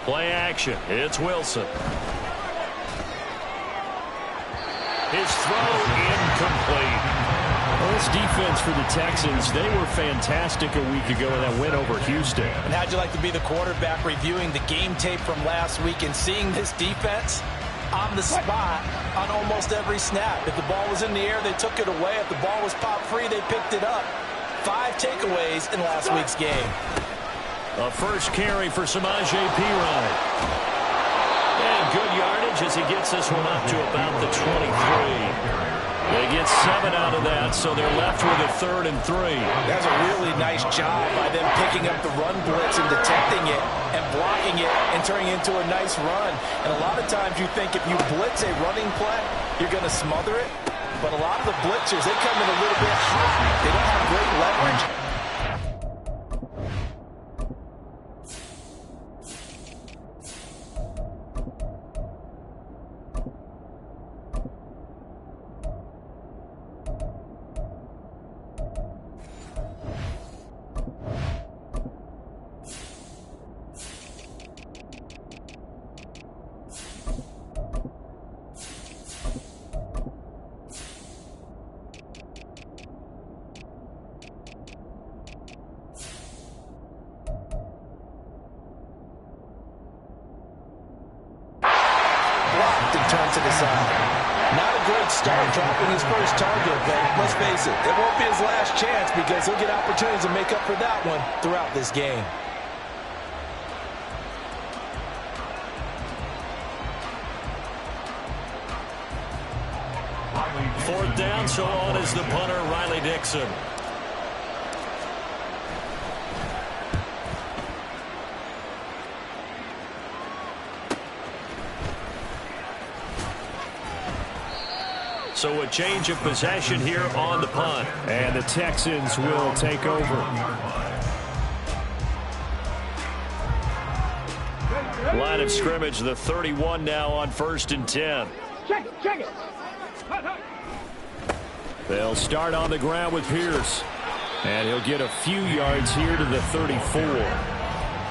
Play action. It's Wilson. His throw incomplete. Well, this defense for the Texans, they were fantastic a week ago in that win over Houston. And how'd you like to be the quarterback reviewing the game tape from last week and seeing this defense on the spot on almost every snap? If the ball was in the air, they took it away. If the ball was pop free, they picked it up. 5 takeaways in last week's game. A first carry for Samaje Perine. And good yardage as he gets this one up to about the 23. They get 7 out of that, so they're left with a 3rd and 3. That's a really nice job by them picking up the run blitz and detecting it and blocking it and turning it into a nice run. And a lot of times you think if you blitz a running play, you're going to smother it. But a lot of the blitzers, they come in a little bit hot. They don't have great leverage. Turn to the side. Not a great start dropping his first target, but let's face it, it won't be his last chance because he'll get opportunities to make up for that one throughout this game. Fourth down, so on is the punter, Riley Dixon. So a change of possession here on the punt. And the Texans will take over. Line of scrimmage, the 31 now on 1st and 10. Check it. They'll start on the ground with Pierce. And he'll get a few yards here to the 34.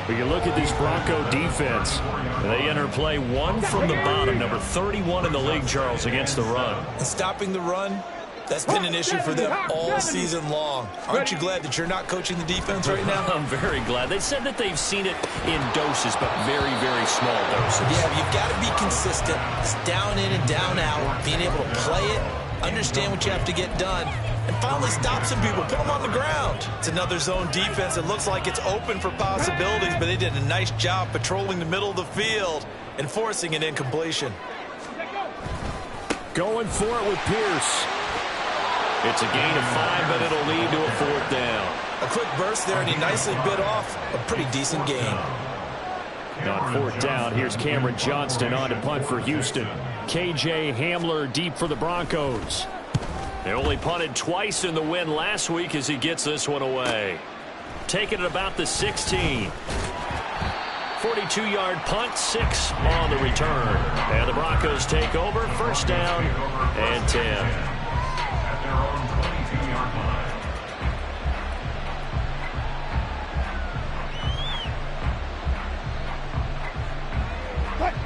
We can look at this Bronco defense. They enter play 1 from the bottom, number 31 in the league, Charles, against the run. And stopping the run, that's been an issue for them all season long. Aren't you glad that you're not coaching the defense right now? I'm very glad. They said that they've seen it in doses, but very, very small doses. Yeah, you've got to be consistent. It's down in and down out, being able to play it, understand what you have to get done, and finally stop some people, put them on the ground. It's another zone defense. It looks like it's open for possibilities, but they did a nice job patrolling the middle of the field and forcing an incompletion. Going for it with Pierce. It's a gain of 5, but it'll lead to a 4th down. A quick burst there, and he nicely bit off a pretty decent gain. On 4th down, here's Cameron Johnston on to punt for Houston. KJ Hamler deep for the Broncos. They only punted twice in the win last week as he gets this one away. Taking it about the 16. 42-yard punt, 6 on the return. And the Broncos take over, 1st down and 10.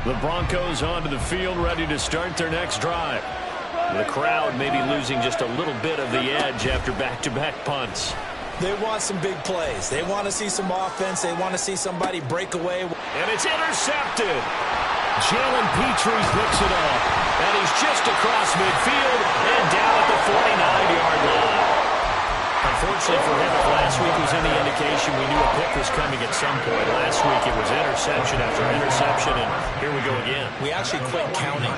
The Broncos onto the field, ready to start their next drive. The crowd may be losing just a little bit of the edge after back-to-back punts. They want some big plays. They want to see some offense. They want to see somebody break away. And it's intercepted. Jalen Petrie picks it up. And he's just across midfield and down at the 49-yard line. Unfortunately for him, if last week was any indication, we knew a pick was coming at some point. Last week it was interception after interception, and here we go again. We actually quit counting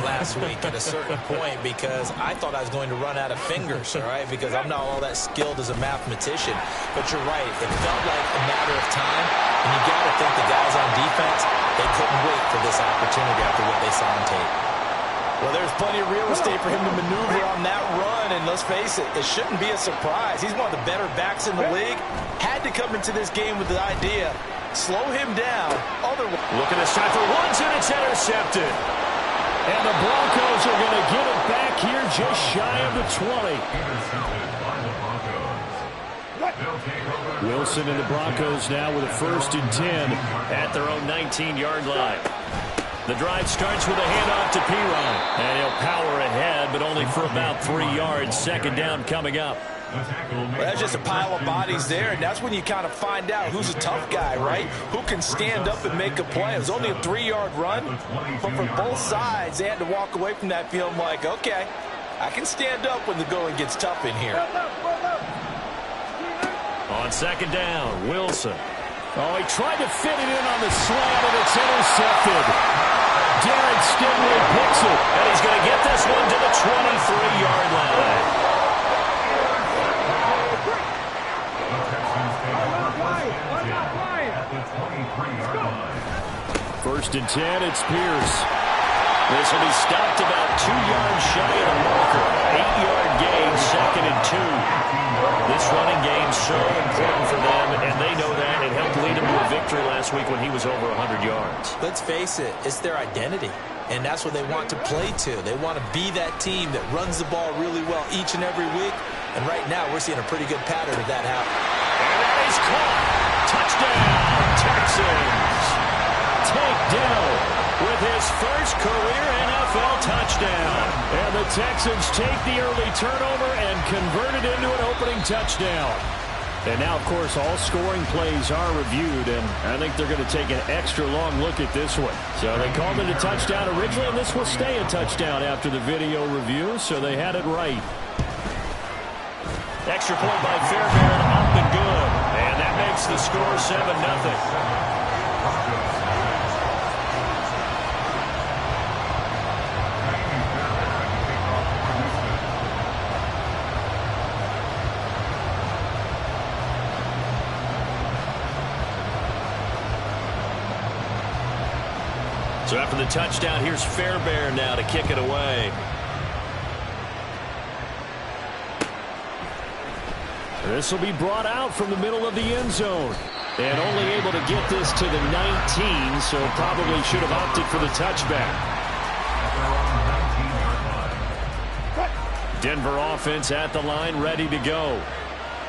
last week at a certain point because I thought I was going to run out of fingers, all right, because I'm not all that skilled as a mathematician. But you're right. It felt like a matter of time, and you got to think the guys on defense, they couldn't wait for this opportunity after what they saw on tape. Well, there's plenty of real estate for him to maneuver on that run, and let's face it, it shouldn't be a surprise. He's one of the better backs in the league. Had to come into this game with the idea, slow him down. Otherwise, looking to start for Woods, and it's intercepted. And the Broncos are going to get it back here just shy of the 20. Wilson and the Broncos now with a 1st and 10 at their own 19-yard line. The drive starts with a handoff to Piron. And he'll power ahead, but only for about 3 yards. 2nd down coming up. Well, that's just a pile of bodies there, and that's when you kind of find out who's a tough guy, right? Who can stand up and make a play. It was only a 3-yard run, but for both sides, they had to walk away from that feeling like, okay, I can stand up when the going gets tough in here. On 2nd down, Wilson. Oh, he tried to fit it in on the slant, and it's intercepted. Derek Stingley picks it. And he's going to get this one to the 23-yard line. 1st and 10, it's Pierce. This will be stopped about 2 yards shy of the marker. 8-yard gain, 2nd and 2. This running game so important for them, and they know that. It helped lead them to a victory last week when he was over 100 yards. Let's face it, it's their identity, and that's what they want to play to. They want to be that team that runs the ball really well each and every week, and right now we're seeing a pretty good pattern of that happen. And that is caught. Touchdown, Texans. Takedown with his first career NFL touchdown. And the Texans take the early turnover and convert it into an opening touchdown. And now, of course, all scoring plays are reviewed, and I think they're going to take an extra long look at this one. So they called it a touchdown originally, and this will stay a touchdown after the video review, so they had it right. Extra point by Fairbairn, up and good. And that makes the score 7-0. So after the touchdown, here's Fairbairn now to kick it away. This will be brought out from the middle of the end zone. And only able to get this to the 19, so probably should have opted for the touchback. Denver offense at the line, ready to go.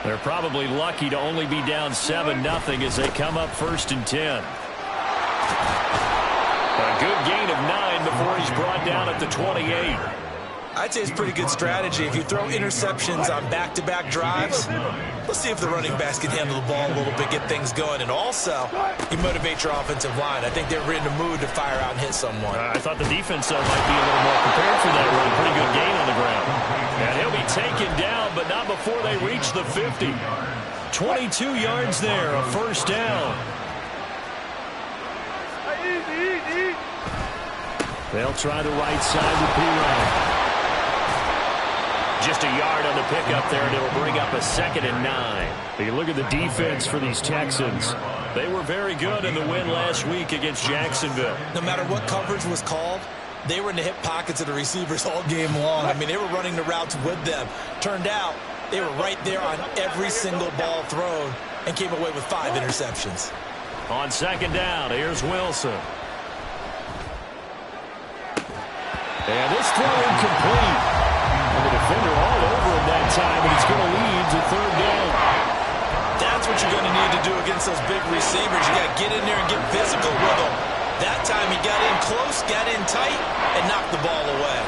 They're probably lucky to only be down 7-0 as they come up 1st and 10. A good gain of 9 before he's brought down at the 28. I'd say it's pretty good strategy. If you throw interceptions on back-to-back drives, let's see if the running backs can handle the ball a little bit, get things going. And also, you motivate your offensive line. I think they're in the mood to fire out and hit someone. I thought the defense might be a little more prepared for that run. Pretty good gain on the ground. And he'll be taken down, but not before they reach the 50. 22 yards there, a 1st down. They'll try the right side with Piron. Just a yard on the pickup there, and it'll bring up a 2nd and 9. You look at the defense for these Texans. They were very good in the win last week against Jacksonville. No matter what coverage was called, they were in the hip pockets of the receivers all game long. I mean, they were running the routes with them. Turned out, they were right there on every single ball thrown and came away with 5 interceptions. On 2nd down, here's Wilson. And this throw incomplete. And the defender all over him that time, and it's going to lead to 3rd down. That's what you're going to need to do against those big receivers. You got to get in there and get physical with them. That time he got in close, got in tight, and knocked the ball away.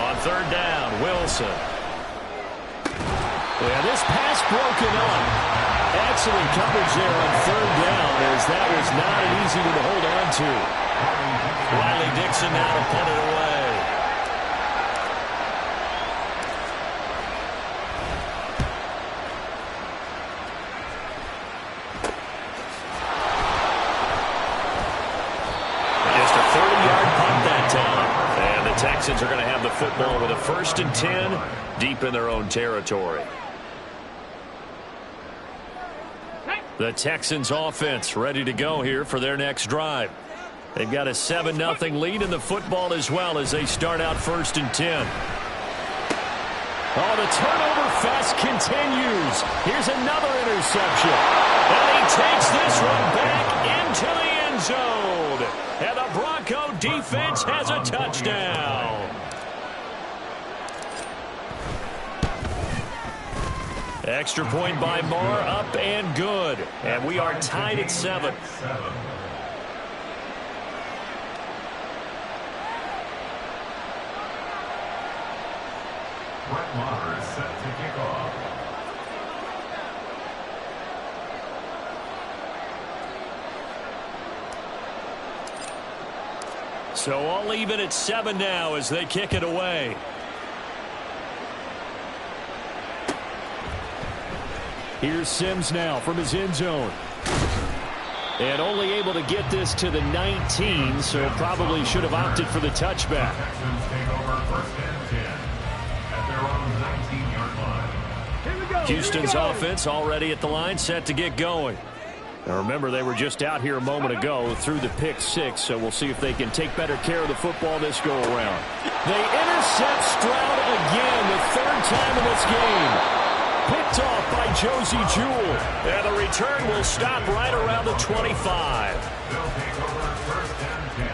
On 3rd down, Wilson. Yeah, this pass broken up. Excellent coverage there on 3rd down, as that was not an easy one to hold on to. Riley Dixon now to punt it away. Just a 30-yard punt that time. And the Texans are going to have the football with a 1st and 10 deep in their own territory. The Texans offense ready to go here for their next drive. They've got a 7-0 lead in the football as well as they start out 1st and 10. Oh, the turnover fest continues. Here's another interception. And he takes this one back into the end zone. And the Bronco defense has a touchdown. Extra point by Marr, up and good. And we are tied at 7. Brett Maher is set to kick off. So all even at 7 now as they kick it away. Here's Sims now from his end zone. And only able to get this to the 19, so probably should have opted for the touchback. Texans take over 1st and 10 at their own 19-yard line. Houston's offense already at the line, set to get going. Now remember, they were just out here a moment ago through the pick 6, so we'll see if they can take better care of the football this go-around. They intercept Stroud again, the 3rd time in this game. Picked off by Josie Jewell. And the return will stop right around the 25. They'll take over 1st and 10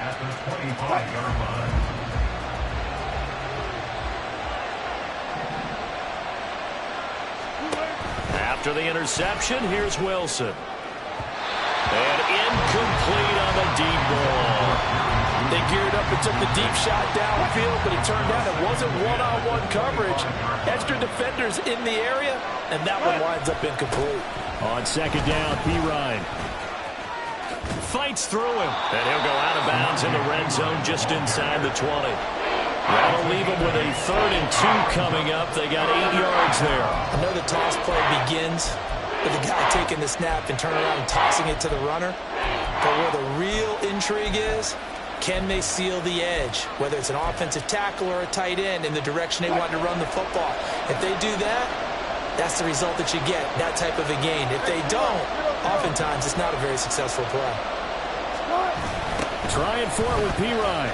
at the 25-yard line. After the interception, here's Wilson. And incomplete on the deep ball. They geared up and took the deep shot downfield, but it turned out it wasn't one-on-one coverage. Extra defenders in the area, and that one winds up incomplete. On 2nd down, Ryan fights through him, and he'll go out of bounds in the red zone just inside the 20. That'll leave them with a 3rd and 2 coming up. They got 8 yards there. I know the toss play begins with the guy taking the snap and turning around and tossing it to the runner. But where the real intrigue is, can they seal the edge, whether it's an offensive tackle or a tight end, in the direction they want to run the football? If they do that, that's the result that you get, that type of a gain. If they don't, oftentimes it's not a very successful play. Trying for it with Ryan.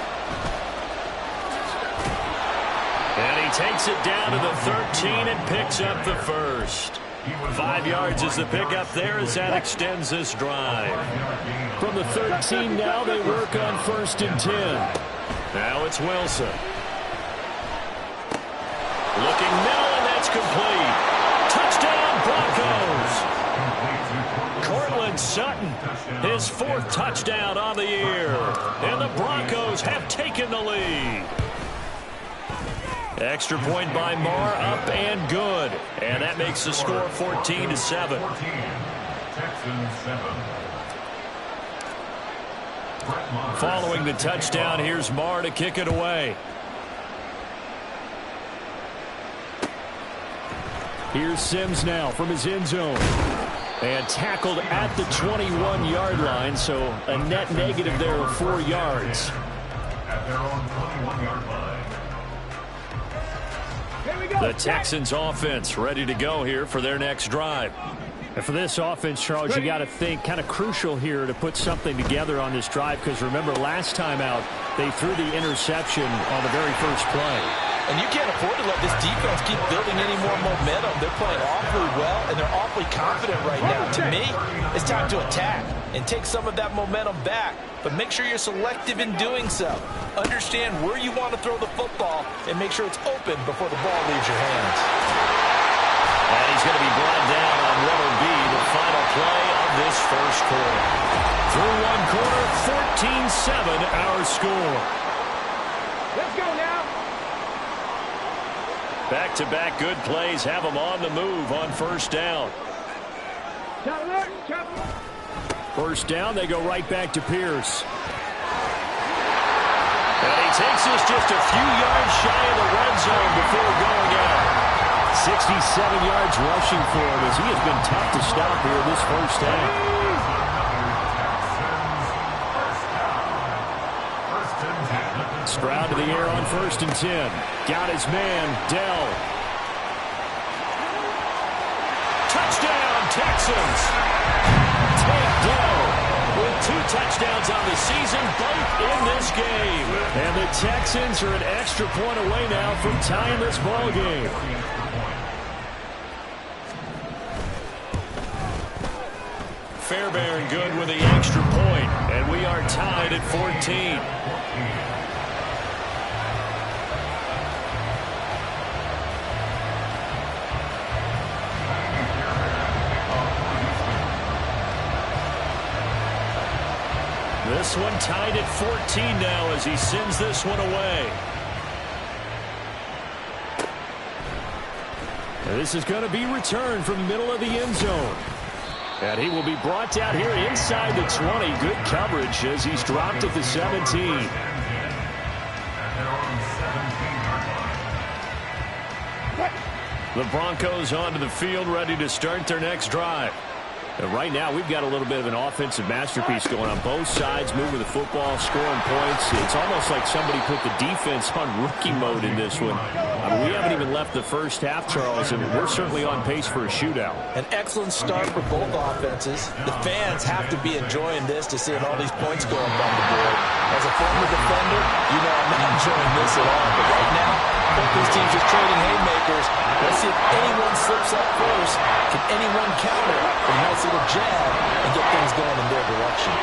And he takes it down to the 13 and picks up the 1st. 5 yards is the pickup there as that extends this drive. From the 13 now, they work on 1st and 10. Now it's Wilson. Looking middle, and that's complete. Touchdown, Broncos. Cortland Sutton, his 4th touchdown on the year. And the Broncos have taken the lead. Extra point by Marr, up and good. And that makes the score 14-7. Following the touchdown, here's Marr to kick it away. Here's Sims now from his end zone. And tackled at the 21-yard line, so a net negative there of 4 yards. At their own 21-yard line. The Texans offense ready to go here for their next drive. And for this offense, Charles, you got to think kind of crucial here to put something together on this drive, because remember last time out they threw the interception on the very first play. And you can't afford to let this defense keep building any more momentum. They're playing awfully well, and they're awfully confident right now. To me, it's time to attack and take some of that momentum back. But make sure you're selective in doing so. Understand where you want to throw the football and make sure it's open before the ball leaves your hands. And he's going to be brought down on what will be the final play of this first quarter. Through one quarter, 14-7 our score. Let's go now. Back-to-back good plays have them on the move on 1st down. First down, they go right back to Pierce. And he takes us just a few yards shy of the red zone before going out. 67 yards rushing for him as he has been tough to stop here this first half. Stroud to the air on 1st and 10. Got his man, Dell. Touchdown, Texans. Tank Dell with 2 touchdowns on the season, both in this game. And the Texans are an extra point away now from tying this ball game. Fairbairn good with the extra point, and we are tied at 14. This one tied at 14 now as he sends this one away. And this is going to be returned from the middle of the end zone. And he will be brought down here inside the 20. Good coverage as he's dropped at the 17. The Broncos onto the field, ready to start their next drive. And right now, we've got a little bit of an offensive masterpiece going on both sides, moving the football, scoring points. It's almost like somebody put the defense on rookie mode in this one. We haven't even left the first half, Charles, and we're certainly on pace for a shootout. An excellent start for both offenses. The fans have to be enjoying this to see all these points go up on the board. As a former defender, you know I'm not enjoying this at all. But right now, both these teams are trading haymakers. Let's see if anyone slips up first. Can anyone counter a nice little jab and get things going in their direction?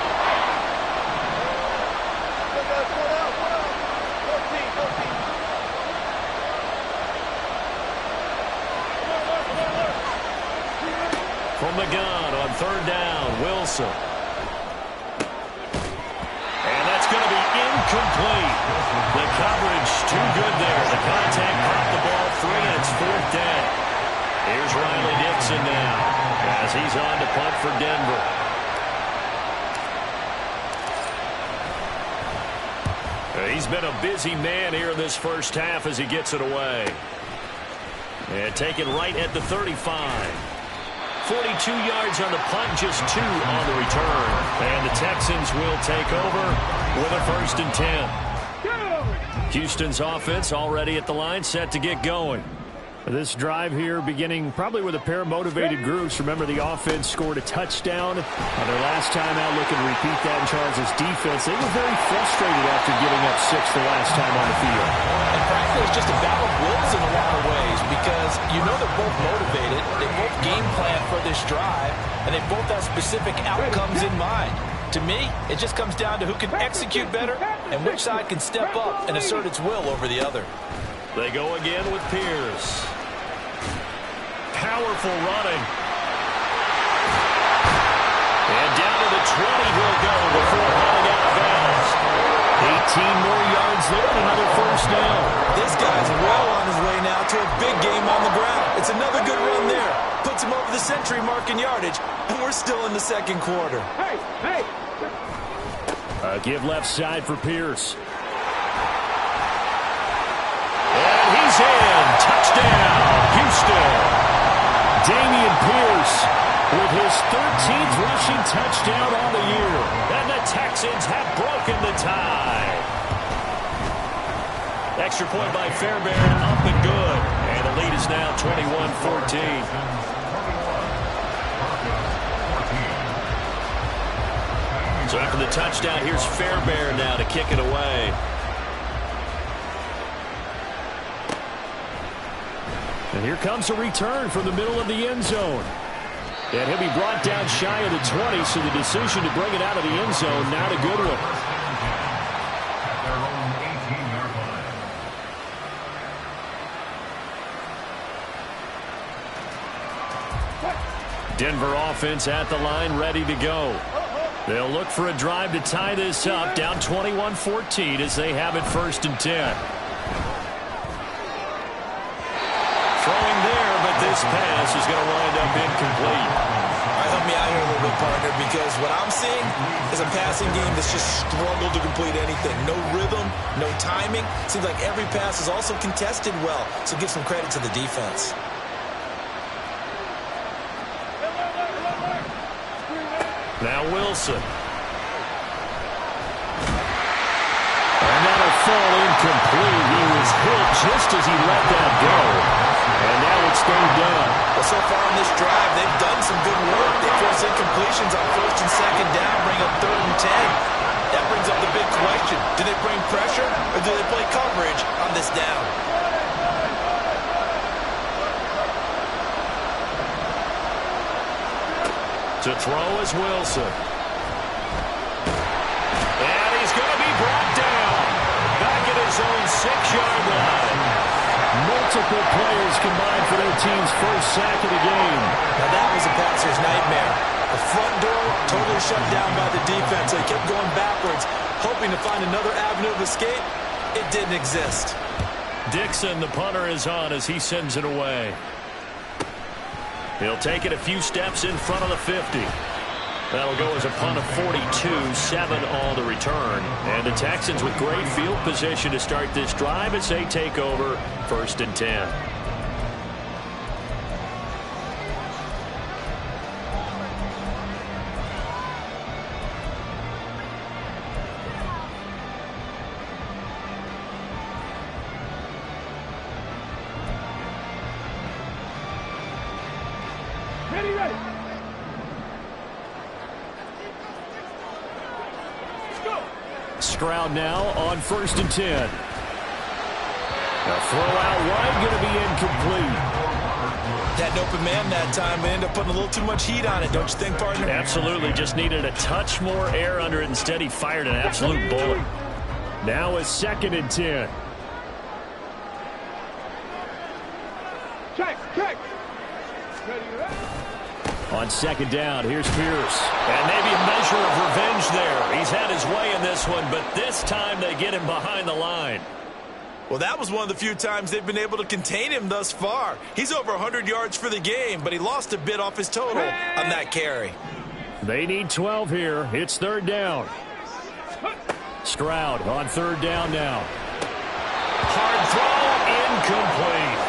From the gun on third down, Wilson. And that's going to be incomplete. The coverage too good there. The contact popped the ball free, and it's fourth down. Here's Riley Dixon now as he's on to punt for Denver. He's been a busy man here in this first half as he gets it away. And taken right at the 35. 42 yards on the punt, just 2 on the return. And the Texans will take over with a 1st and 10. Houston's offense already at the line, set to get going. This drive here beginning probably with a pair of motivated groups. Remember, the offense scored a touchdown on their last time out, looking to repeat that in Charles' defense. They were very frustrated after giving up 6 the last time on the field. And frankly, it's just a battle of wills in a lot of ways because you know they're both motivated. They both game plan for this drive, and they both have specific outcomes in mind. To me, it just comes down to who can execute better and which side can step up and assert its will over the other. They go again with Pierce. Powerful running. And down to the 20 he'll go before running out of bounds. 18 more yards there, another 1st down. This guy's well on his way now to a big game on the ground. It's another good run there. Puts him over the century mark in yardage, and we're still in the second quarter. Hey! Give left side for Pierce. And he's in. Touchdown, Houston. Dameon Pierce with his 13th rushing touchdown on the year. And the Texans have broken the tie. Extra point by Fairbairn, up and good. And the lead is now 21-14. So after the touchdown, here's Fairbairn now to kick it away. And here comes a return from the middle of the end zone. And he'll be brought down shy of the 20, so the decision to bring it out of the end zone, not a good one. Denver offense at the line, ready to go. They'll look for a drive to tie this up, down 21-14 as they have it 1st and 10. Throwing there, but this pass is going to wind up incomplete. All right, help me out here a little bit, partner, because what I'm seeing is a passing game that's just struggled to complete anything. No rhythm, no timing. Seems like every pass is also contested well, so give some credit to the defense. Now Wilson. And that'll fall incomplete. He was hit just as he let that go. And now it's 3rd down. Well, so far in this drive, they've done some good work. They force incompletions on 1st and 2nd down, bring up 3rd and 10. That brings up the big question. Do they bring pressure or do they play coverage on this down? To throw is Wilson. And he's going to be brought down. Back at his own 6-yard line. Multiple players combined for their team's first sack of the game. Now that was a passer's nightmare. The front door totally shut down by the defense. They kept going backwards, hoping to find another avenue of escape. It didn't exist. Dixon, the punter, is on as he sends it away. He'll take it a few steps in front of the 50. That'll go as a punt of 42, 7 on the return. And the Texans with great field position to start this drive as they take over 1st and 10. Ready, ready. Let's go. Stroud now on 1st and 10. A throw out wide, going to be incomplete. Had an open man that time, but ended up putting a little too much heat on it, don't you think, partner? Absolutely, just needed a touch more air under it. Instead, he fired an absolute bullet. Now a 2nd and 10. Check. Ready, ready. On 2nd down, here's Pierce. And maybe a measure of revenge there. He's had his way in this one, but this time they get him behind the line. Well, that was one of the few times they've been able to contain him thus far. He's over 100 yards for the game, but he lost a bit off his total on that carry. They need 12 here. It's 3rd down. Stroud on 3rd down now. Hard throw, incomplete.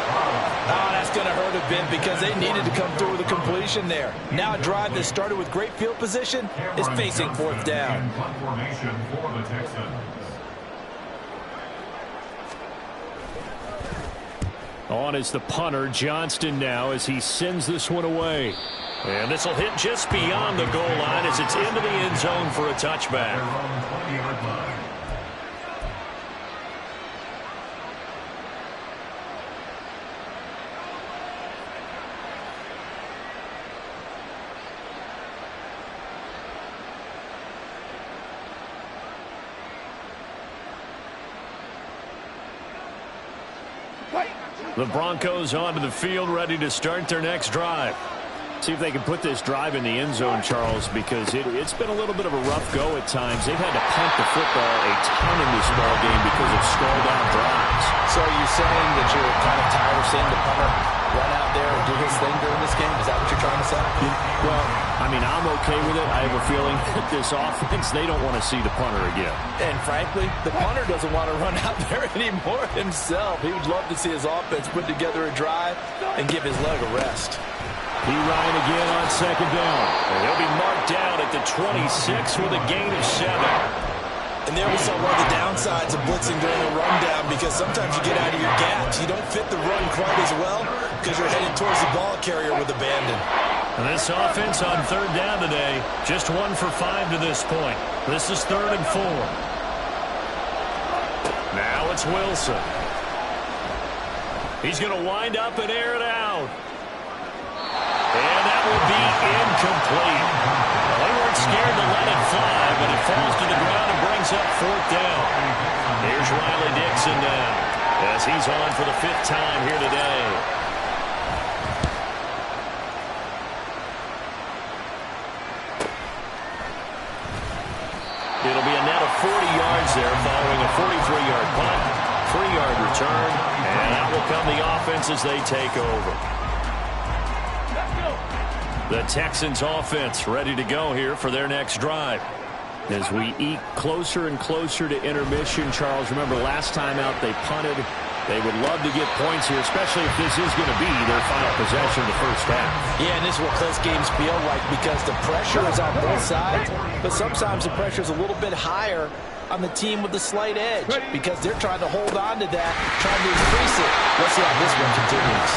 Oh, that's going to hurt a bit because they needed to come through with a completion there. Now a drive that started with great field position is facing 4th down. Formation for the Texans. On is the punter, Johnston, now as he sends this one away. And this will hit just beyond the goal line as it's into the end zone for a touchback. Their own 20-yard line. The Broncos onto the field, ready to start their next drive. See if they can put this drive in the end zone, Charles, because it's been a little bit of a rough go at times. They've had to punt the football a ton in this ball game because of stalled out drives. So are you saying that you're kind of tired of seeing the punter run out there and do his thing during this game? Is that what you're trying to say? Well, I mean, I'm okay with it. I have a feeling that this offense, they don't want to see the punter again. And frankly, the punter doesn't want to run out there anymore himself. He would love to see his offense put together a drive and give his leg a rest. P. Ryan again on 2nd down. And he'll be marked down at the 26 with a gain of 7. And there we saw one of the downsides of blitzing during a rundown because sometimes you get out of your gaps. You don't fit the run quite as well because you're headed towards the ball carrier with abandon. And this offense on 3rd down today, just 1 for 5 to this point. This is 3rd and 4. Now it's Wilson. He's going to wind up and air it out. And that will be incomplete. Well, they weren't scared to let it fly, but it falls to the ground and brings up 4th down. Here's Riley Dixon now as he's on for the 5th time here today. It'll be a net of 40 yards there following a 43-yard punt, 3-yard return, and that will come the offense as they take over. The Texans offense ready to go here for their next drive. As we eat closer and closer to intermission, Charles, remember last time out they punted. They would love to get points here, especially if this is going to be their final possession of the first half. Yeah, and this is what close games feel like because the pressure is on both sides, but sometimes the pressure is a little bit higher on the team with the slight edge because they're trying to hold on to that, trying to increase it. Let's see how this one continues.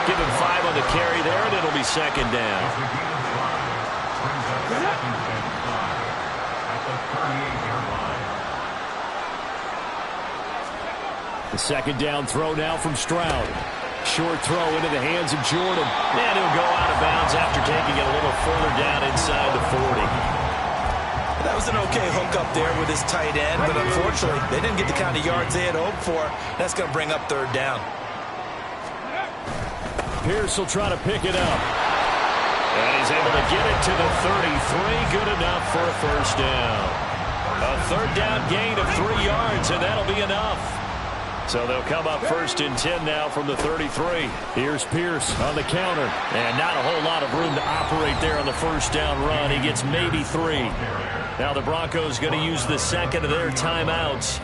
Give him 5 on the carry there, and it'll be 2nd down. The 2nd down throw now from Stroud. Short throw into the hands of Jordan. And he'll go out of bounds after taking it a little further down inside the 40. That was an okay hook up there with his tight end, but unfortunately, they didn't get the kind of yards they had hoped for. That's going to bring up 3rd down. Pierce will try to pick it up. And he's able to get it to the 33. Good enough for a first down. A third down gain of 3 yards, and that'll be enough. So they'll come up 1st and 10 now from the 33. Here's Pierce on the counter. And not a whole lot of room to operate there on the first down run. He gets maybe 3. Now the Broncos going to use the second of their timeouts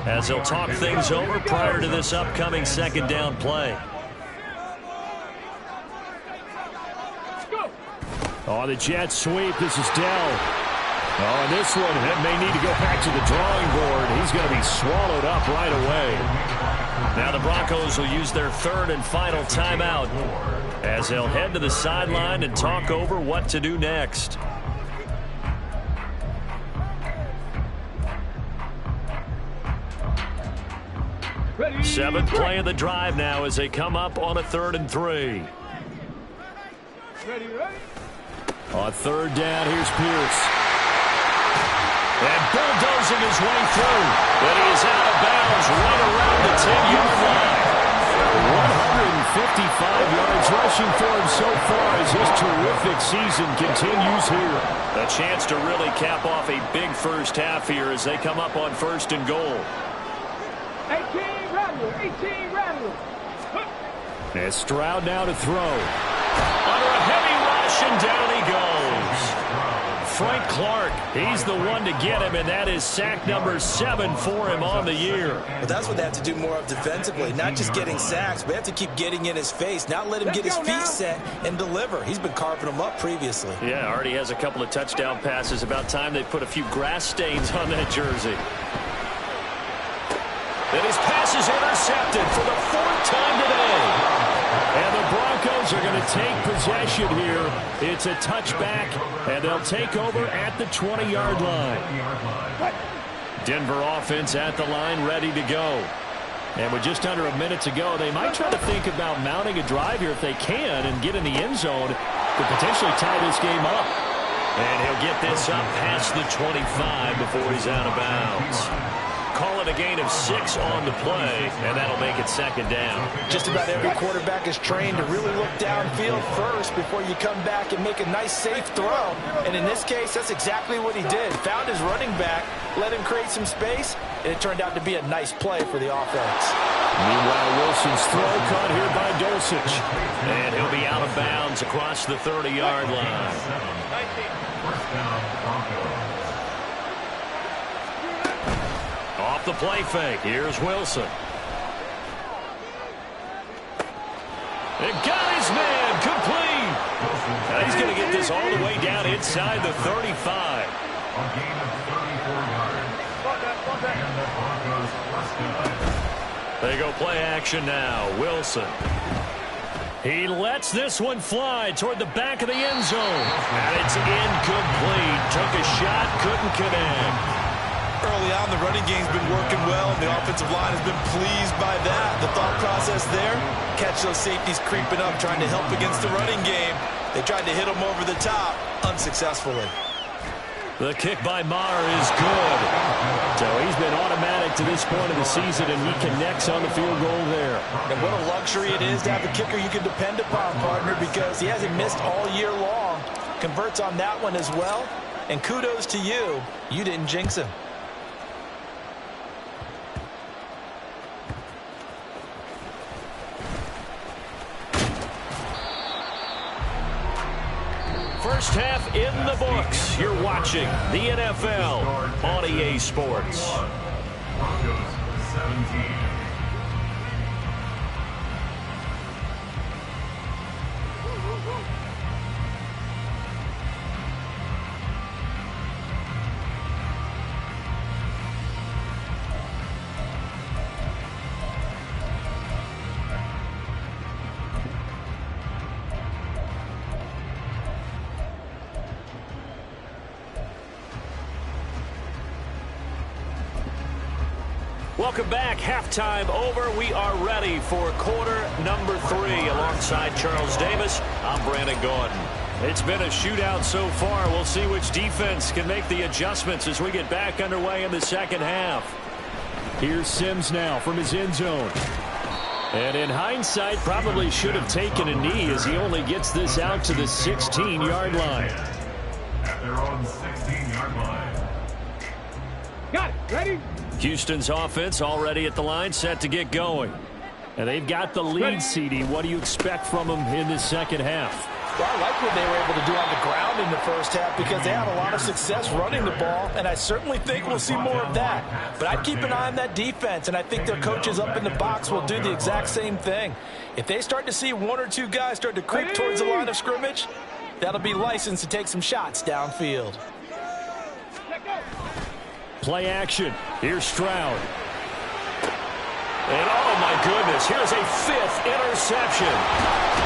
as they'll talk things over prior to this upcoming second down play. On the jet sweep, this is Dell. Oh, and this one may need to go back to the drawing board. He's going to be swallowed up right away. Now the Broncos will use their 3rd and final timeout as they'll head to the sideline and talk over what to do next. Ready, 7th play of the drive now as they come up on a 3rd and 3. ready, ready. On 3rd down, here's Pierce. And bulldozing his way through. But he is out of bounds right around the 10-yard line. 155 yards rushing for him so far as his terrific season continues here. A chance to really cap off a big first half here as they come up on 1st and goal. 18 Rattler, 18 Rattler. And Stroud now to throw. Under a heavy rush, and down he goes. Frank Clark, he's the one to get him, and that is sack number 7 for him on the year. Well, that's what they have to do more of defensively. Not just getting sacks, but they have to keep getting in his face. Not let him get his feet set and deliver. He's been carving them up previously. Yeah, already has a couple of touchdown passes. About time they put a few grass stains on that jersey. And his pass is intercepted for the 4th time today. And the Broncos are going to take possession here. It's a touchback, and they'll take over at the 20-yard line. Denver offense at the line, ready to go. And with just under a minute to go, they might try to think about mounting a drive here if they can and get in the end zone to potentially tie this game up. And he'll get this up past the 25 before he's out of bounds. Call it a gain of 6 on the play, and that'll make it 2nd down. Just about every quarterback is trained to really look downfield first before you come back and make a nice, safe throw. And in this case, that's exactly what he did. Found his running back, let him create some space, and it turned out to be a nice play for the offense. Meanwhile, Wilson's throw caught here by Dulcich. And he'll be out of bounds across the 30-yard line. Off the play fake. Here's Wilson. And got his man complete. Now he's going to get this all the way down inside the 35. A gain of 34 yards. And the Broncos first down. They go play action now. Wilson. He lets this one fly toward the back of the end zone. And it's incomplete. Took a shot, couldn't connect. Early on, the running game's been working well, and the offensive line has been pleased by that. The thought process there, catch those safeties creeping up, trying to help against the running game. They tried to hit them over the top, unsuccessfully. The kick by Maher is good. So he's been automatic to this point of the season, and he connects on the field goal there. And what a luxury it is to have a kicker you can depend upon, partner, because he hasn't missed all year long. Converts on that one as well. And kudos to you. You didn't jinx him. First half in the books. You're watching the NFL on EA Sports. Broncos 17. Welcome back. Halftime over. We are ready for quarter number 3. Alongside Charles Davis, I'm Brandon Gordon. It's been a shootout so far. We'll see which defense can make the adjustments as we get back underway in the second half. Here's Sims now from his end zone. And in hindsight, probably should have taken a knee as he only gets this out to the 16-yard line. At their own 16-yard line. Got it. Ready? Houston's offense already at the line, set to get going. And they've got the lead, CD. What do you expect from them in this second half? Well, I like what they were able to do on the ground in the first half because they had a lot of success running the ball, and I certainly think we'll see more of that. But I'd keep an eye on that defense, and I think their coaches up in the box will do the exact same thing. If they start to see one or two guys start to creep towards the line of scrimmage, that'll be licensed to take some shots downfield. Play action. Here's Stroud. And oh my goodness, here's a 5th interception.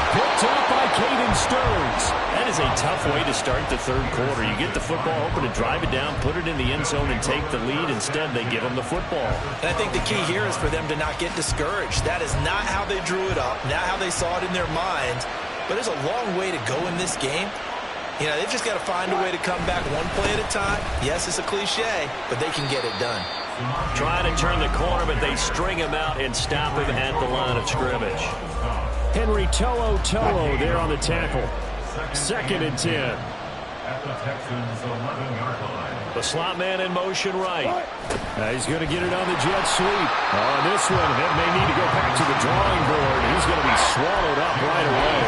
Picked up by Caden Stearns. That is a tough way to start the third quarter. You get the football, hoping to drive it down, put it in the end zone, and take the lead. Instead, they give them the football. And I think the key here is for them to not get discouraged. That is not how they drew it up, not how they saw it in their minds. But there's a long way to go in this game. You know, they've just got to find a way to come back one play at a time. Yes, it's a cliche, but they can get it done. Trying to turn the corner, but they string him out and stop him at the line of scrimmage. Henry To'o there on the tackle. 2nd and 10. At the Texans' 11-yard line. The slot man in motion right. He's going to get it on the jet sweep. On this one, it may need to go back to the drawing board. He's going to be swallowed up right away.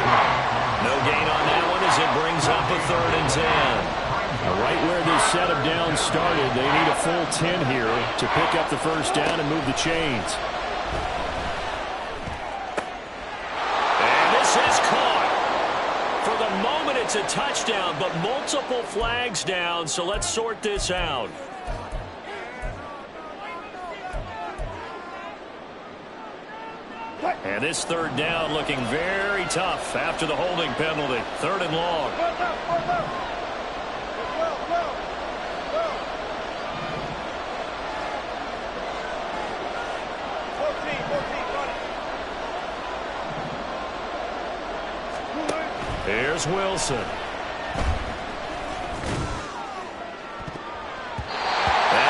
No gain on that one as it brings up a 3rd and 10. Right where this set of downs started, they need a full 10 here to pick up the first down and move the chains. And this is caught. For the moment, it's a touchdown, but multiple flags down, so let's sort this out. And this 3rd down looking very tough after the holding penalty. 3rd and long. Here's Wilson. And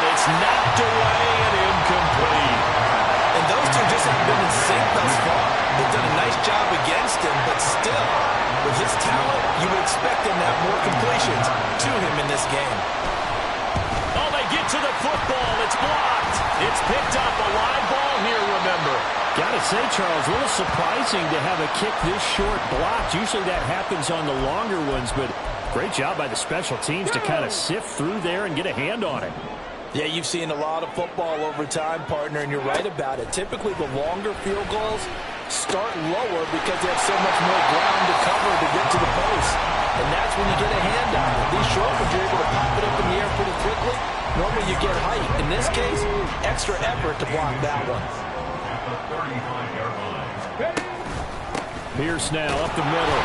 it's knocked away and incomplete. And those two just haven't been in sync thus far. They've done a nice job against him, but still, with his talent, you would expect him to have more completions to him in this game. Oh, they get to the football. It's blocked. It's picked up. A live ball here, remember. Gotta say, Charles, a little surprising to have a kick this short blocked. Usually that happens on the longer ones, but great job by the special teams to kind of sift through there and get a hand on it. Yeah, you've seen a lot of football over time, partner, and you're right about it. Typically, the longer field goals start lower because they have so much more ground to cover to get to the post. And that's when you get a hand on it. These short ones, you're able to pop it up in the air pretty quickly. Normally, you get height. In this case, extra effort to block that one. Pierce now up the middle.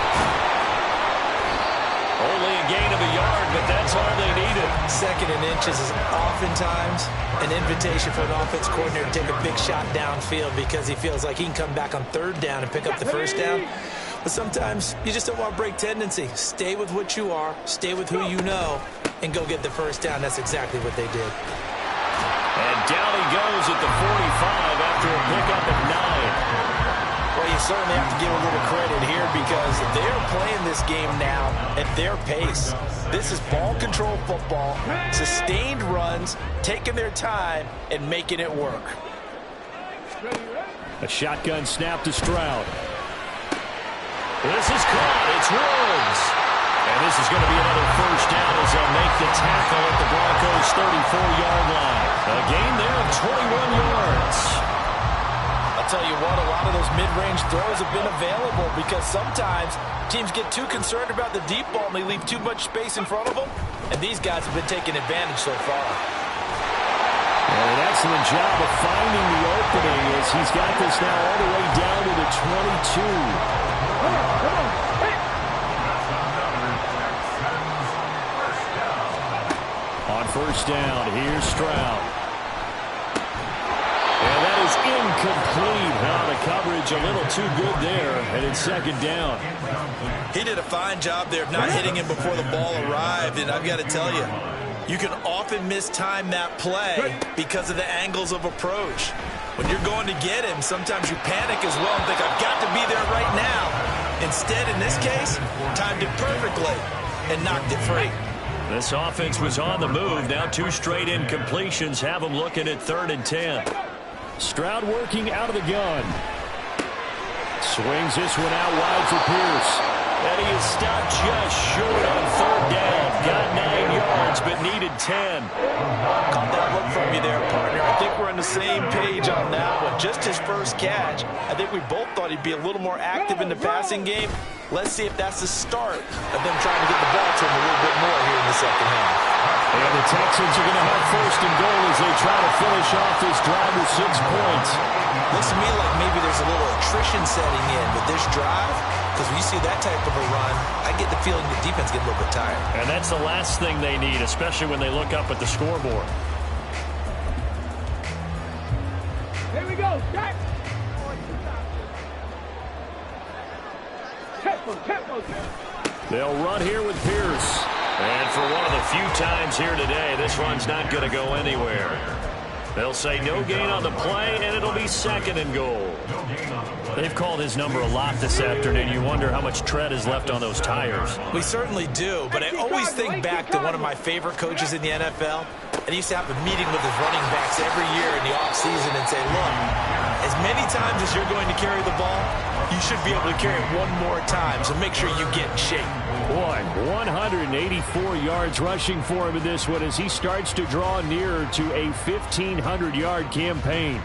Only a gain of a yard, but that's all they needed. 2nd and inches is oftentimes an invitation for an offense coordinator to take a big shot downfield because he feels like he can come back on 3rd down and pick up the first down. But sometimes you just don't want to break tendency. Stay with what you are, stay with who you know, and go get the first down. That's exactly what they did. And down he goes at the 45 after a pickup at 9. Well, you certainly have to give a little credit here because they're playing this game now at their pace. This is ball control football, sustained runs, taking their time, and making it work. A shotgun snap to Stroud. This is caught. It's Woods. And this is going to be another first down as they'll make the tackle at the Broncos' 34-yard line. A gain there of 21 yards. I'll tell you what, a lot of those mid-range throws have been available because sometimes teams get too concerned about the deep ball and they leave too much space in front of them. And these guys have been taking advantage so far. And an excellent job of finding the opening as he's got this now all the way down to the 22. Come on. Hey. On first down, here's Stroud. And that is incomplete. Now the coverage a little too good there, and it's 2nd down. He did a fine job there of not hitting him before the ball arrived, and I've got to tell you, you can often mistime that play because of the angles of approach. When you're going to get him, sometimes you panic as well and think, I've got to be there right now. Instead, in this case, timed it perfectly and knocked it free. This offense was on the move. Now 2 straight incompletions have them looking at 3rd and 10. Stroud working out of the gun. Swings this one out wide for Pierce. And he is stopped just short on 3rd down. Got 9 yards, but needed 10. Caught that look from you there, partner. I think we're on the same page on that one. Just his first catch. I think we both thought he'd be a little more active in the passing game. Let's see if that's the start of them trying to get the ball to him a little bit more here in the second half. And the Texans are going to have 1st and goal as they try to finish off this drive with 6 points. Looks to me like maybe there's a little attrition setting in with this drive, because when you see that type of a run, I get the feeling the defense get a little bit tired. And that's the last thing they need, especially when they look up at the scoreboard. Here we go, Jack. Tempo. They'll run here with Pierce. And for one of the few times here today, this run's not going to go anywhere. They'll say no gain on the play, and it'll be 2nd and goal. They've called his number a lot this afternoon. You wonder how much tread is left on those tires. We certainly do, but I always think back to one of my favorite coaches in the NFL. And he used to have a meeting with his running backs every year in the offseason and say, look, as many times as you're going to carry the ball, you should be able to carry it one more time, so make sure you get in shape. Boy, 184 yards rushing for him in this one as he starts to draw nearer to a 1,500-yard campaign.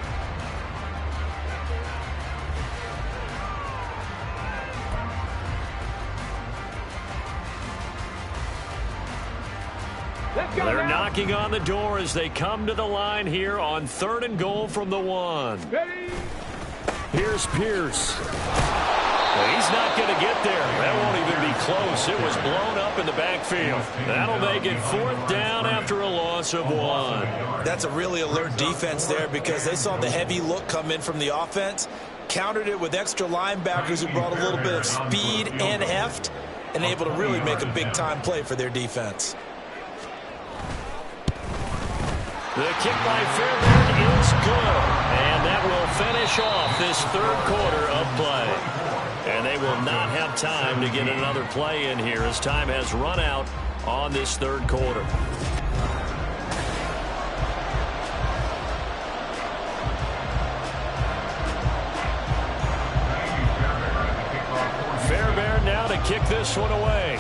They're knocking on the door as they come to the line here on 3rd and goal from the 1. Ready? Here's Pierce. He's not going to get there. That won't even be close. It was blown up in the backfield. That'll make it 4th down after a loss of 1. That's a really alert defense there because they saw the heavy look come in from the offense, countered it with extra linebackers who brought a little bit of speed and heft, and able to really make a big-time play for their defense. The kick by Fairbairn is good, and that will finish off this 3rd quarter of play. And they will not have time to get another play in here as time has run out on this 3rd quarter. Fairbairn now to kick this one away.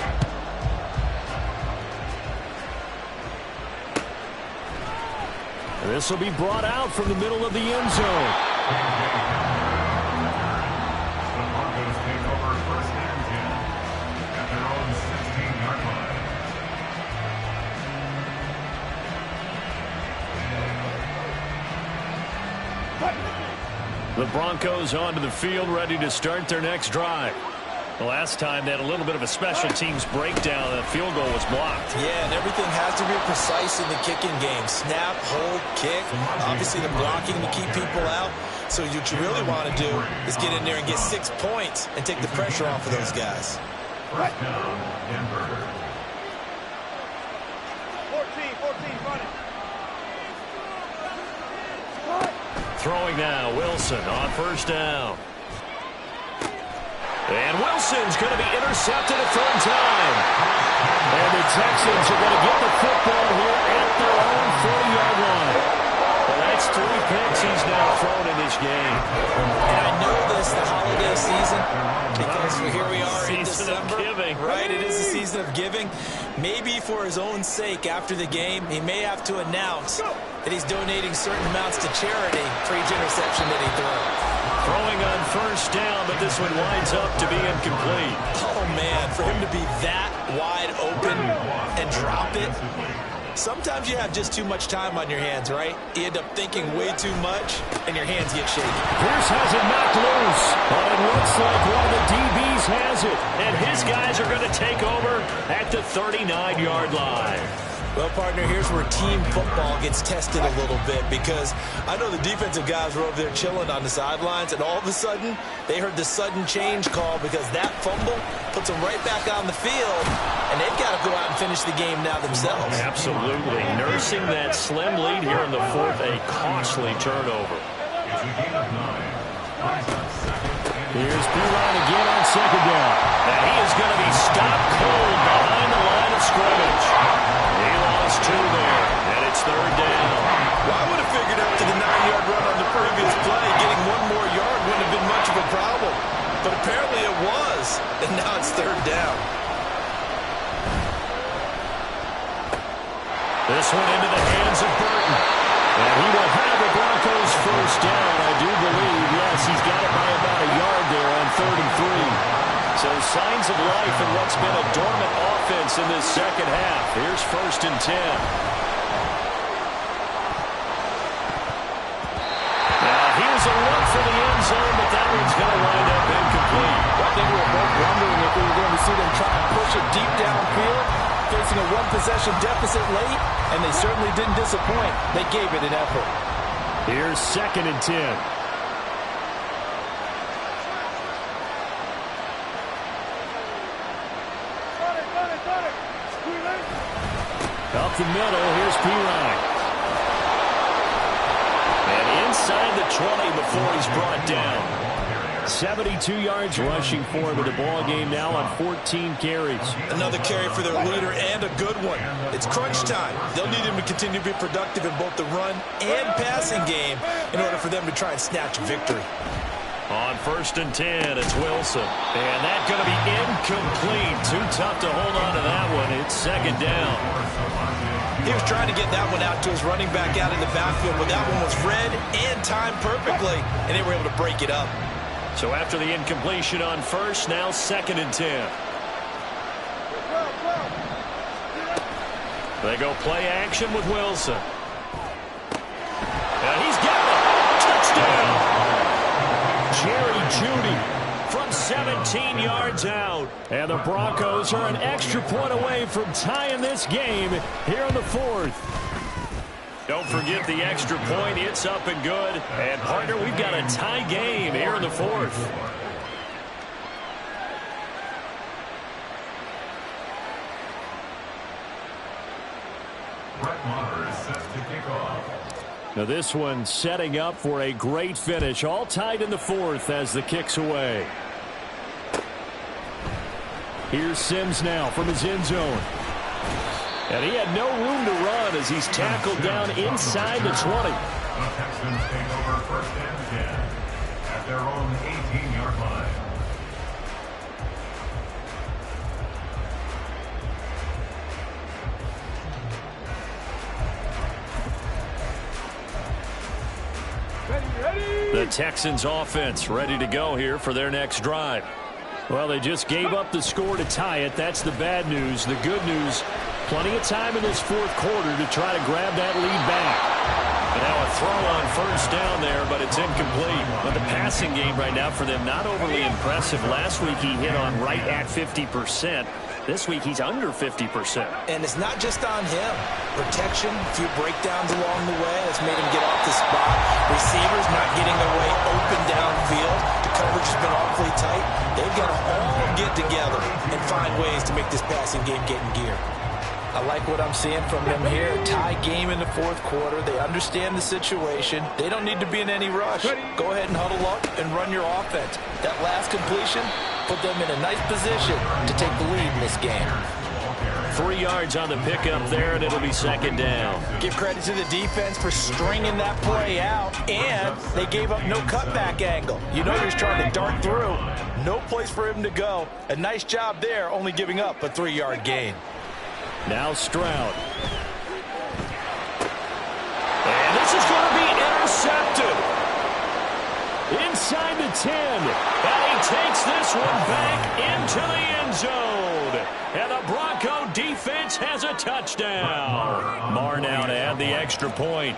This will be brought out from the middle of the end zone. The Broncos take over 1st and 10 at their own 16-yard line. The Broncos onto the field, ready to start their next drive. The last time they had a little bit of a special teams breakdown. That field goal was blocked. Yeah, and everything has to be precise in the kicking game. Snap, hold, kick. Obviously the blocking to keep people out. So what you really want to do is get in there and get 6 points and take the pressure off of those guys. 1st down, Denver. 14, running. Throwing now, Wilson on 1st down. And Wilson's going to be intercepted a 3rd time. And the Texans are going to get the football here at their own 40-yard line. Well, that's 3 picks he's now thrown in this game. And I know this, the holiday season, because here we are in Season December. of giving. Right, it is a season of giving. Maybe for his own sake after the game, he may have to announce that he's donating certain amounts to charity for each interception that he throws. Throwing on 1st down, but this one winds up to be incomplete. Oh, man, for him to be that wide open and drop it. Sometimes you have just too much time on your hands, right? You end up thinking way too much, and your hands get shaky. Pierce has it knocked loose, but it looks like one of the DBs has it, and his guys are going to take over at the 39-yard line. Well, partner, here's where team football gets tested a little bit because I know the defensive guys were over there chilling on the sidelines, and all of a sudden, they heard the sudden change call because that fumble puts them right back on the field, and they've got to go out and finish the game now themselves. Absolutely. Nursing that slim lead here in the 4th, a costly turnover. It's a gain of 9. Brings up second and Here's Pirine again on second down. And he is going to be stopped cold behind the line of scrimmage. He lost 2 there, and it's third down. Well, I would have figured after the 9-yard run on the previous play, getting 1 more yard wouldn't have been much of a problem. But apparently it was, and now it's third down. This one into the hands of Burton. And he will have the Broncos first down. I do believe, yes, he's got it by about a yard there on 3rd and 3. So signs of life in what's been a dormant offense in this second half. Here's 1st and 10. Now here's a look for the end zone, but that one's going to wind up incomplete. I think we were both wondering if we were going to see them try and push it deep downfield, facing a 1-possession deficit late, and they certainly didn't disappoint. They gave it an effort. Here's 2nd and 10. Up the middle, here's Pirine. And inside the 20 before he's brought down. 72 yards rushing for him in the ball game now on 14 carries. Another carry for their leader and a good one. It's crunch time. They'll need him to continue to be productive in both the run and passing game in order for them to try and snatch a victory. On 1st and 10, it's Wilson. And that's going to be incomplete. Too tough to hold on to that one. It's 2nd down. He was trying to get that one out to his running back out in the backfield, but that one was read and timed perfectly, and they were able to break it up. So after the incompletion on 1st, now 2nd and 10. They go play action with Wilson. And he's got it. Touchdown. Jerry Jeudy from 17 yards out. And the Broncos are an extra point away from tying this game here in the 4th. Don't forget the extra point. It's up and good. And, partner, we've got a tie game here in the 4th. Brett Maher is set to kick off. Now this one setting up for a great finish. All tied in the 4th as the kick's away. Here's Sims now from his end zone. And he had no room to run as he's tackled down inside the 20. The Texans take over 1st and 10 at their own 18-yard line. The Texans offense ready to go here for their next drive. Well, they just gave up the score to tie it. That's the bad news. The good news, plenty of time in this 4th quarter to try to grab that lead back. And now a throw on 1st down there, but it's incomplete. But the passing game right now for them, not overly impressive. Last week he hit on right at 50%. This week he's under 50%. And it's not just on him. Protection, a few breakdowns along the way that's made him get off the spot. Receivers not getting their way open downfield. The coverage has been awfully tight. They've got to all get together and find ways to make this passing game get in gear. I like what I'm seeing from them here. Tie game in the 4th quarter. They understand the situation. They don't need to be in any rush. Go ahead and huddle up and run your offense. That last completion put them in a nice position to take the lead in this game. 3 yards on the pickup there, and it'll be 2nd down. Give credit to the defense for stringing that play out, and they gave up no cutback angle. You know he's trying to dart through. No place for him to go. A nice job there, only giving up a 3-yard gain. Now Stroud. And this is going to be intercepted. Inside the 10. And he takes this one back into the end zone. And the Bronco defense has a touchdown. Maher now to add the extra point.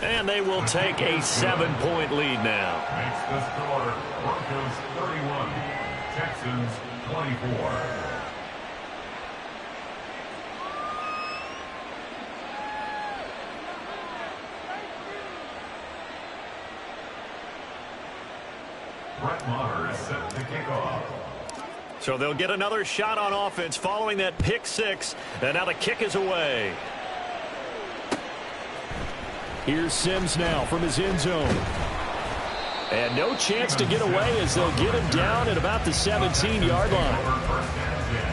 And they will take a 7-point lead now. Makes the score Broncos 31, Texans 24. Brett Maher is set to kick off. So they'll get another shot on offense following that pick 6. And now the kick is away. Here's Sims now from his end zone. And no chance to get away as they'll get him down at about the 17-yard line. First and 10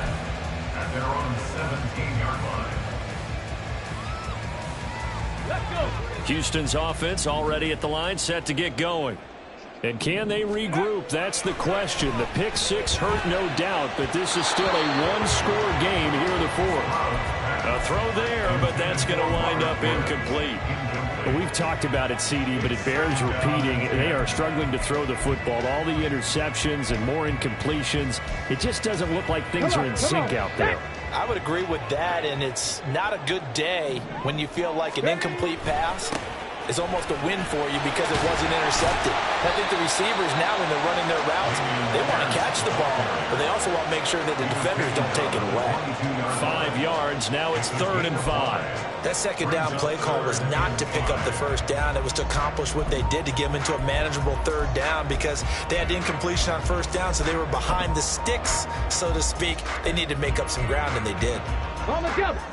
at their own 17-yard line. Let's go. Houston's offense already at the line, set to get going. And can they regroup? That's the question. The pick six hurt, no doubt, but this is still a one-score game here in the fourth. A throw there, but that's going to wind up incomplete. Well, we've talked about it, CD, but it bears repeating. They are struggling to throw the football. All the interceptions and more incompletions. It just doesn't look like things are in sync out there. I would agree with that, and it's not a good day when you feel like an incomplete pass is almost a win for you because it wasn't intercepted. I think the receivers now, when they're running their routes, they want to catch the ball, but they also want to make sure that the defenders don't take it away. 5 yards. Now it's 3rd and 5. That second down play call was not to pick up the first down. It was to accomplish what they did, to get them into a manageable 3rd down, because they had incompletion on first down, so they were behind the sticks, so to speak. They needed to make up some ground, and they did.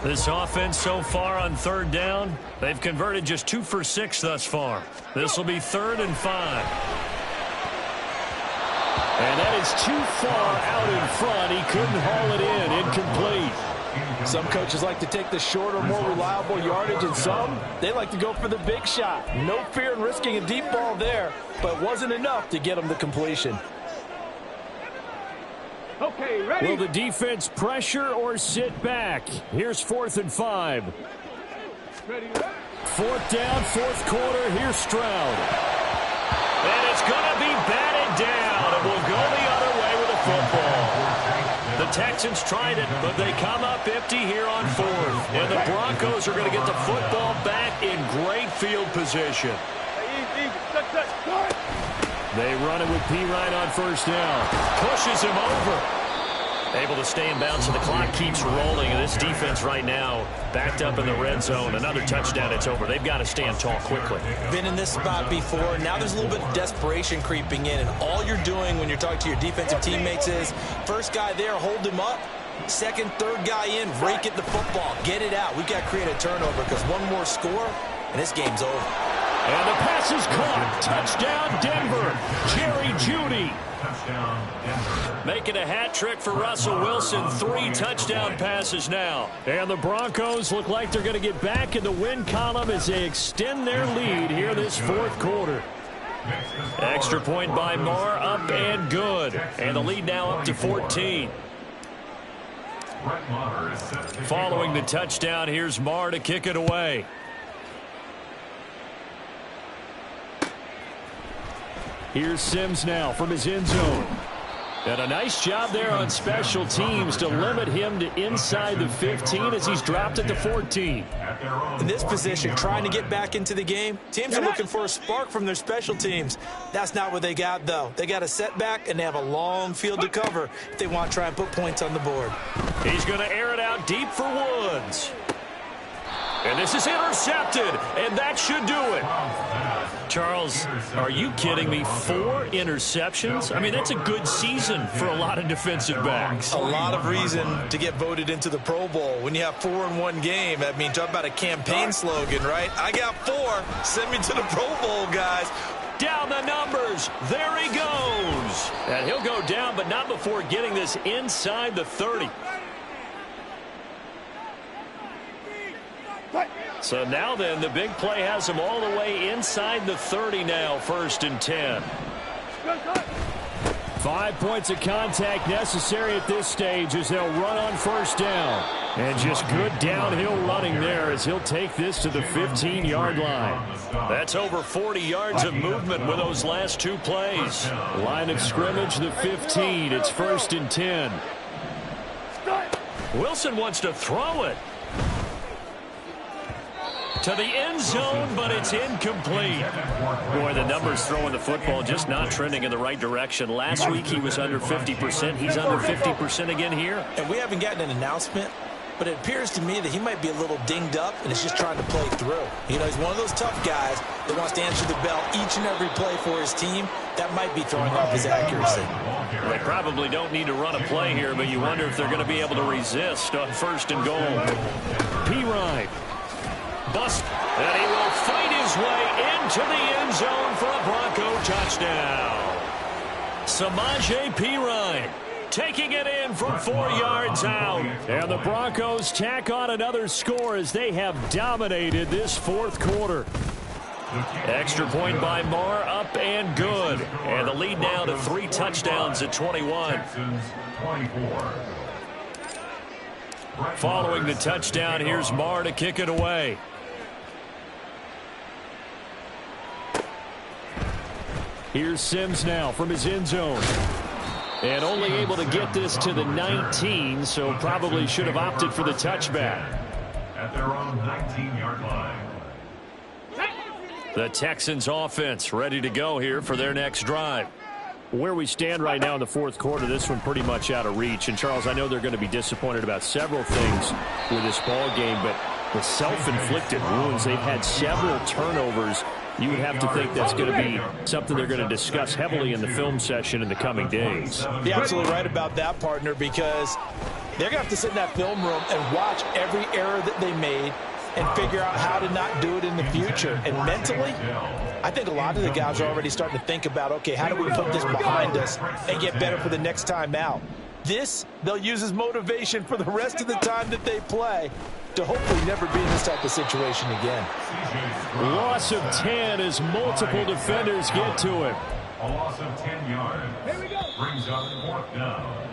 This offense so far on 3rd down, they've converted just 2 for 6 thus far. This will be 3rd and 5. And that is too far out in front. He couldn't haul it in. Incomplete. Some coaches like to take the shorter, more reliable yardage, and some, they like to go for the big shot. No fear in risking a deep ball there, but wasn't enough to get them to completion. Okay, ready? Will the defense pressure or sit back? Here's 4th and 5. Ready. 4th down, 4th quarter. Here's Stroud. And it's going to be batted down. It will go the other way with the football. The Texans tried it, but they come up empty here on 4th. And the Broncos are going to get the football back in great field position. Easy. Touch. They run it with P. on first down. Pushes him over. Able to stay in bounds, and the clock keeps rolling. And this defense right now backed up in the red zone. Another touchdown, it's over. They've got to stand tall quickly. Been in this spot before. Now there's a little bit of desperation creeping in, and all you're doing when you're talking to your defensive teammates is, first guy there, hold him up. Second, third guy in, rake at the football. Get it out. We've got to create a turnover, because one more score, and this game's over. And the pass is caught. Touchdown, Denver. Jerry Jeudy. Touchdown, Denver. Making a hat trick for Russell Wilson. 3 touchdown passes now. And the Broncos look like they're going to get back in the win column as they extend their lead here this 4th quarter. Extra point by Marr, up and good. And the lead now up to 14. Following the touchdown, here's Marr to kick it away. Here's Sims now from his end zone. And a nice job there on special teams to limit him to inside the 15 as he's dropped at the 14. In this position, trying to get back into the game, teams are looking for a spark from their special teams. That's not what they got, though. They got a setback, and they have a long field to cover if they want to try and put points on the board. He's going to air it out deep for Woods. And this is intercepted, and that should do it. Charles, are you kidding me? 4 interceptions? I mean, that's a good season for a lot of defensive backs. A lot of reason to get voted into the Pro Bowl. When you have 4 in one game, I mean, talk about a campaign slogan, right? I got 4. Send me to the Pro Bowl, guys. Down the numbers. There he goes. And he'll go down, but not before getting this inside the 30. So now then, the big play has him all the way inside the 30 now, 1st and 10. 5 points of contact necessary at this stage as they'll run on 1st down. And just good downhill running there as he'll take this to the 15-yard line. That's over 40 yards of movement with those last 2 plays. Line of scrimmage, the 15. It's 1st and 10. Wilson wants to throw it to the end zone, but it's incomplete. Boy, the numbers throwing the football just not trending in the right direction. Last week he was under 50%. He's under 50% again here. And we haven't gotten an announcement, but it appears to me that he might be a little dinged up and is just trying to play through. You know, he's one of those tough guys that wants to answer the bell each and every play for his team. That might be throwing off his accuracy. They probably don't need to run a play here, but you wonder if they're going to be able to resist on 1st and goal. P. bust. And he will fight his way into the end zone for a Bronco touchdown. Samaje Perine taking it in from 4 yards out. And the Broncos tack on another score as they have dominated this fourth quarter. Extra point by Marr, up and good. And the lead now to 3 touchdowns at 21. Following the touchdown, here's Marr to kick it away. Here's Sims now from his end zone. And only able to get this to the 19, so probably should have opted for the touchback. At their own 19-yard line. The Texans offense ready to go here for their next drive. Where we stand right now in the fourth quarter, this one pretty much out of reach. And, Charles, I know they're going to be disappointed about several things with this ball game, but the self-inflicted wounds, they've had several turnovers. You would have to think that's going to be something they're going to discuss heavily in the film session in the coming days. You're absolutely right about that, partner, because they're going to have to sit in that film room and watch every error that they made and figure out how to not do it in the future. And mentally, I think a lot of the guys are already starting to think about, okay, how do we put this behind us and get better for the next time out? This, they'll use as motivation for the rest of the time that they play to hopefully never be in this type of situation again. Loss of 10 as multiple defenders get to him. A loss of 10 yards. Here we go. Brings up 4th down.